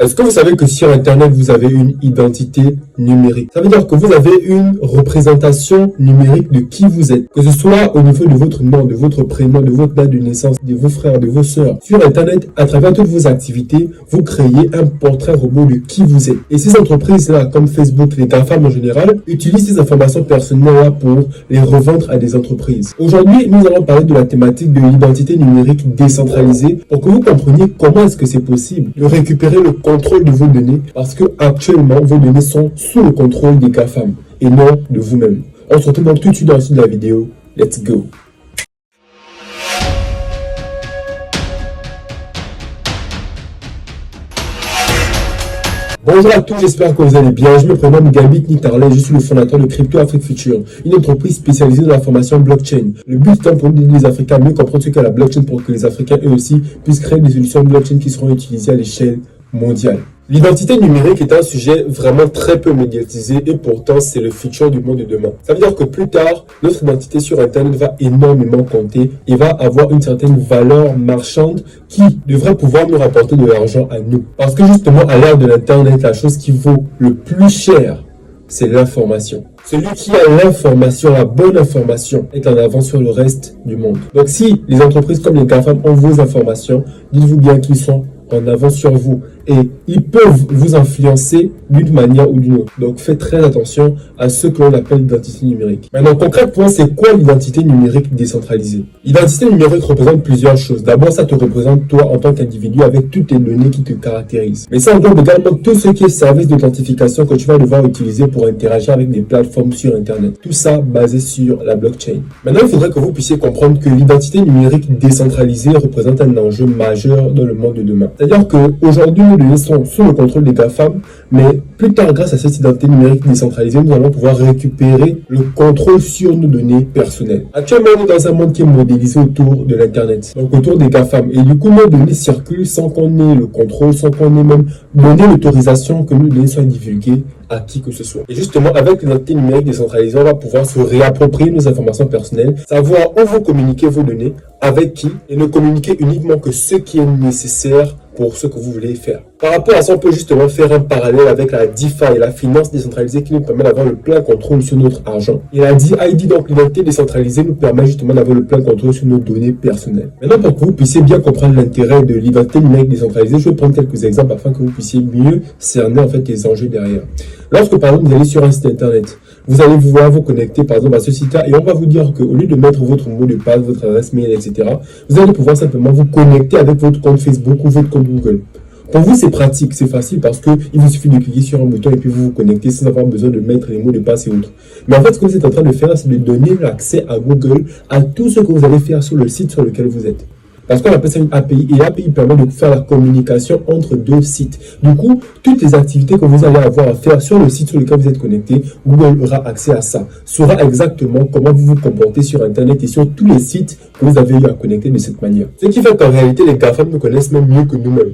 Est-ce que vous savez que sur Internet, vous avez une identité numérique? Ça veut dire que vous avez une représentation numérique de qui vous êtes. Que ce soit au niveau de votre nom, de votre prénom, de votre date de naissance, de vos frères, de vos sœurs. Sur Internet, à travers toutes vos activités, vous créez un portrait robot de qui vous êtes. Et ces entreprises-là, comme Facebook, les GAFAM en général, utilisent ces informations personnelles-là pour les revendre à des entreprises. Aujourd'hui, nous allons parler de la thématique de l'identité numérique décentralisée pour que vous compreniez comment est-ce que c'est possible de récupérer le contrôle de vos données parce que actuellement vos données sont sous le contrôle des GAFAM et non de vous-même. On se retrouve donc tout de suite dans la suite de la vidéo. Let's go! Bonjour à tous, j'espère que vous allez bien. Je me prénomme Gambit Nitarlet, je suis le fondateur de Crypto Afrique Future, une entreprise spécialisée dans la formation blockchain. Le but étant pour nous les Africains mieux comprendre ce qu'est la blockchain pour que les Africains eux aussi puissent créer des solutions blockchain qui seront utilisées à l'échelle mondiale. L'identité numérique est un sujet vraiment très peu médiatisé et pourtant c'est le futur du monde de demain. Ça veut dire que plus tard, notre identité sur Internet va énormément compter et va avoir une certaine valeur marchande qui devrait pouvoir nous rapporter de l'argent à nous. Parce que justement, à l'ère de l'Internet, la chose qui vaut le plus cher, c'est l'information. Celui qui a l'information, la bonne information, est en avance sur le reste du monde. Donc si les entreprises comme les GAFAM ont vos informations, dites-vous bien qu'ils sont en avance sur vous et ils peuvent vous influencer d'une manière ou d'une autre. Donc faites très attention à ce que l'on appelle l'identité numérique. Maintenant, concrètement, c'est quoi l'identité numérique décentralisée? L'identité numérique représente plusieurs choses. D'abord, ça te représente toi en tant qu'individu avec toutes tes données qui te caractérisent. Mais ça englobe également tout ce qui est service d'authentification que tu vas devoir utiliser pour interagir avec des plateformes sur Internet. Tout ça basé sur la blockchain. Maintenant, il faudrait que vous puissiez comprendre que l'identité numérique décentralisée représente un enjeu majeur dans le monde de demain. C'est-à-dire qu'aujourd'hui, nos données sont sous le contrôle des GAFAM, mais plus tard, grâce à cette identité numérique décentralisée, nous allons pouvoir récupérer le contrôle sur nos données personnelles. Actuellement, on est dans un monde qui est modélisé autour de l'Internet, donc autour des GAFAM. Et du coup, nos données circulent sans qu'on ait le contrôle, sans qu'on ait même donné l'autorisation que nos données soient divulguées à qui que ce soit. Et justement, avec l'identité numérique décentralisée, on va pouvoir se réapproprier nos informations personnelles, savoir où vous communiquez vos données, avec qui, et ne communiquer uniquement que ce qui est nécessaire pour ce que vous voulez faire. Par rapport à ça, on peut justement faire un parallèle avec la DeFi, la finance décentralisée qui nous permet d'avoir le plein contrôle sur notre argent. Et la DID, donc l'identité décentralisée, nous permet justement d'avoir le plein contrôle sur nos données personnelles. Maintenant, pour que vous puissiez bien comprendre l'intérêt de l'identité numérique décentralisée, je vais prendre quelques exemples afin que vous puissiez mieux cerner en fait les enjeux derrière. Lorsque par exemple vous allez sur un site internet, vous allez pouvoir vous connecter par exemple à ce site-là et on va vous dire qu'au lieu de mettre votre mot de passe, votre adresse mail, etc., vous allez pouvoir simplement vous connecter avec votre compte Facebook ou votre compte Google. Pour vous, c'est pratique, c'est facile parce qu'il vous suffit de cliquer sur un bouton et puis vous vous connectez sans avoir besoin de mettre les mots de passe et autres. Mais en fait, ce que vous êtes en train de faire, c'est de donner l'accès à Google à tout ce que vous allez faire sur le site sur lequel vous êtes. Parce qu'on appelle ça une API et l'API permet de faire la communication entre deux sites. Du coup, toutes les activités que vous allez avoir à faire sur le site sur lequel vous êtes connecté, Google aura accès à ça, saura exactement comment vous vous comportez sur Internet et sur tous les sites que vous avez eu à connecter de cette manière. Ce qui fait qu'en réalité, les GAFAM nous connaissent même mieux que nous-mêmes.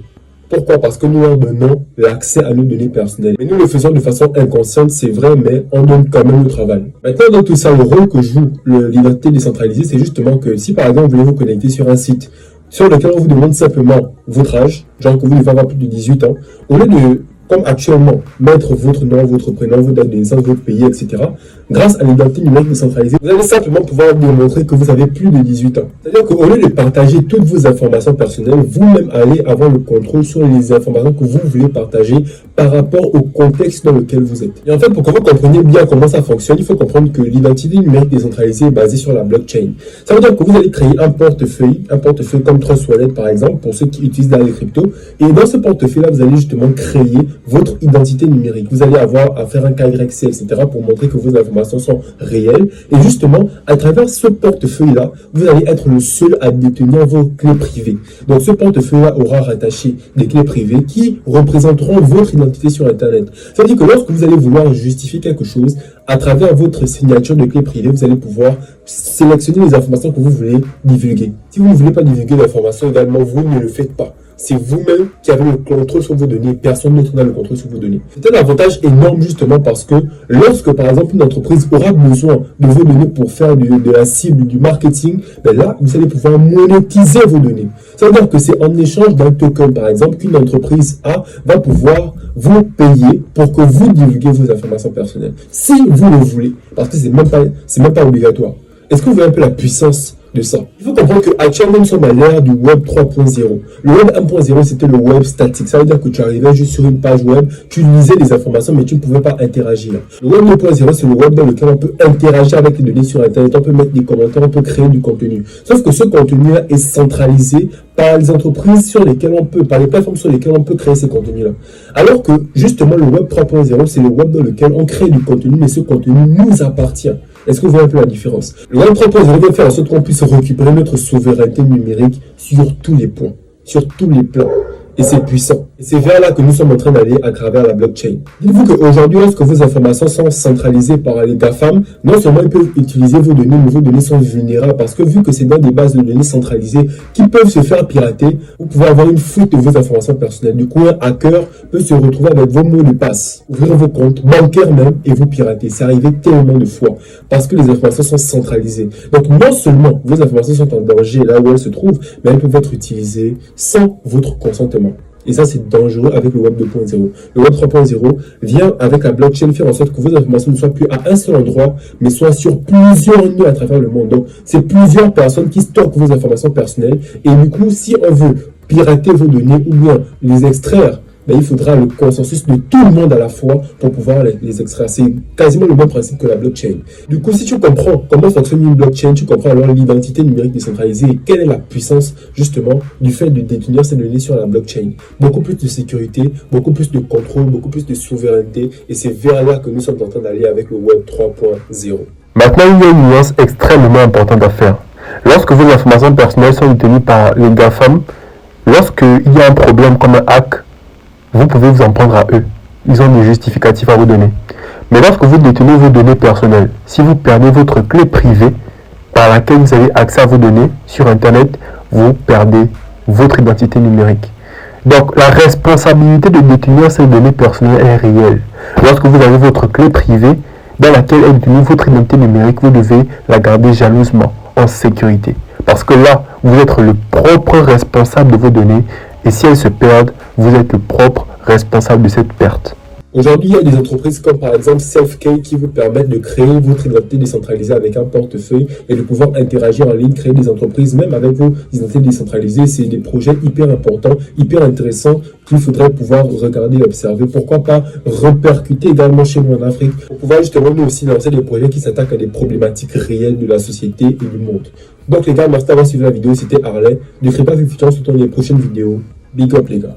Pourquoi? Parce que nous leur donnons l'accès à nos données personnelles. Mais nous le faisons de façon inconsciente, c'est vrai, mais on donne quand même le travail. Maintenant, dans tout ça, le rôle que joue l'identité décentralisée, c'est justement que si par exemple vous voulez vous connecter sur un site sur lequel on vous demande simplement votre âge, genre que vous devez avoir plus de 18 ans, au lieu de, comme actuellement, mettre votre nom, votre prénom, votre date de naissance, votre pays, etc., grâce à l'identité numérique décentralisée, vous allez simplement pouvoir démontrer que vous avez plus de 18 ans. C'est-à-dire qu'au lieu de partager toutes vos informations personnelles, vous-même allez avoir le contrôle sur les informations que vous voulez partager par rapport au contexte dans lequel vous êtes. Et en fait, pour que vous compreniez bien comment ça fonctionne, il faut comprendre que l'identité numérique décentralisée est basée sur la blockchain. Ça veut dire que vous allez créer un portefeuille comme Trust Wallet par exemple, pour ceux qui utilisent les cryptos. Et dans ce portefeuille-là, vous allez justement créer votre identité numérique. Vous allez avoir à faire un KYC, etc. pour montrer que vos informations sont réelles. Et justement, à travers ce portefeuille-là, vous allez être le seul à détenir vos clés privées. Donc, ce portefeuille-là aura rattaché des clés privées qui représenteront votre identité sur Internet. Ça veut dire que lorsque vous allez vouloir justifier quelque chose, à travers votre signature de clé privée, vous allez pouvoir sélectionner les informations que vous voulez divulguer. Si vous ne voulez pas divulguer l'information également, vous ne le faites pas. c'est vous-même qui avez le contrôle sur vos données, personne d'autre n'a le contrôle sur vos données. C'est un avantage énorme justement parce que lorsque par exemple une entreprise aura besoin de vos données pour faire de la cible, du marketing, ben là, vous allez pouvoir monétiser vos données. Ça veut dire que c'est en échange d'un token, par exemple, qu'une entreprise A va pouvoir vous payer pour que vous divulguiez vos informations personnelles. Si vous le voulez, parce que c'est même pas obligatoire. Est-ce que vous voyez un peu la puissance de ça? Il faut comprendre qu'actuellement, nous sommes à l'ère du web 3.0. Le web 1.0, c'était le web statique. Ça veut dire que tu arrivais juste sur une page web, tu lisais des informations, mais tu ne pouvais pas interagir. Le web 2.0, c'est le web dans lequel on peut interagir avec les données sur Internet, on peut mettre des commentaires, on peut créer du contenu. Sauf que ce contenu-là est centralisé par les entreprises sur lesquelles on peut, par les plateformes sur lesquelles on peut créer ces contenus-là. Alors que, justement, le web 3.0, c'est le web dans lequel on crée du contenu, mais ce contenu nous appartient. Est-ce que vous voyez un peu la différence? Le web 3.0 va faire en sorte qu'on puisse récupérer notre souveraineté numérique sur tous les points, sur tous les plans. Et c'est puissant. Et c'est vers là que nous sommes en train d'aller à travers la blockchain. Dites-vous qu'aujourd'hui, lorsque vos informations sont centralisées par les GAFAM, non seulement ils peuvent utiliser vos données, mais vos données sont vulnérables parce que vu que c'est dans des bases de données centralisées qui peuvent se faire pirater, vous pouvez avoir une fuite de vos informations personnelles. Du coup, un hacker peut se retrouver avec vos mots de passe, ouvrir vos comptes bancaires même et vous pirater. C'est arrivé tellement de fois parce que les informations sont centralisées. Donc, non seulement vos informations sont en danger là où elles se trouvent, mais elles peuvent être utilisées sans votre consentement. Et ça, c'est dangereux avec le Web 2.0. Le Web 3.0 vient avec la blockchain faire en sorte que vos informations ne soient plus à un seul endroit, mais soient sur plusieurs nœuds à travers le monde. Donc, c'est plusieurs personnes qui stockent vos informations personnelles. Et du coup, si on veut pirater vos données ou bien les extraire, ben, il faudra le consensus de tout le monde à la fois pour pouvoir les extraire. C'est quasiment le même principe que la blockchain. Du coup, si tu comprends comment fonctionne une blockchain, tu comprends alors l'identité numérique décentralisée et quelle est la puissance justement du fait de détenir ces données sur la blockchain. Beaucoup plus de sécurité, beaucoup plus de contrôle, beaucoup plus de souveraineté et c'est vers là que nous sommes en train d'aller avec le Web 3.0. Maintenant, il y a une nuance extrêmement importante à faire. Lorsque vos informations personnelles sont détenues par les GAFAM, lorsqu'il y a un problème comme un hack, vous pouvez vous en prendre à eux. Ils ont des justificatifs à vous donner. Mais lorsque vous détenez vos données personnelles, si vous perdez votre clé privée par laquelle vous avez accès à vos données sur Internet, vous perdez votre identité numérique. Donc la responsabilité de détenir ces données personnelles est réelle. Lorsque vous avez votre clé privée dans laquelle est détenue votre identité numérique, vous devez la garder jalousement, en sécurité. Parce que là, vous êtes le propre responsable de vos données et si elles se perdent, vous êtes le propre responsable de cette perte. Aujourd'hui, il y a des entreprises comme par exemple Selfkey qui vous permettent de créer votre identité décentralisée avec un portefeuille et de pouvoir interagir en ligne, créer des entreprises même avec vos identités décentralisées. C'est des projets hyper importants, hyper intéressants qu'il faudrait pouvoir regarder et observer. Pourquoi pas repercuter également chez nous en Afrique pour pouvoir justement nous aussi lancer des projets qui s'attaquent à des problématiques réelles de la société et du monde. Donc les gars, merci d'avoir suivi la vidéo. C'était Harley de Crypto Afrique Future. On se retrouve dans les prochaines vidéos. Big up les gars.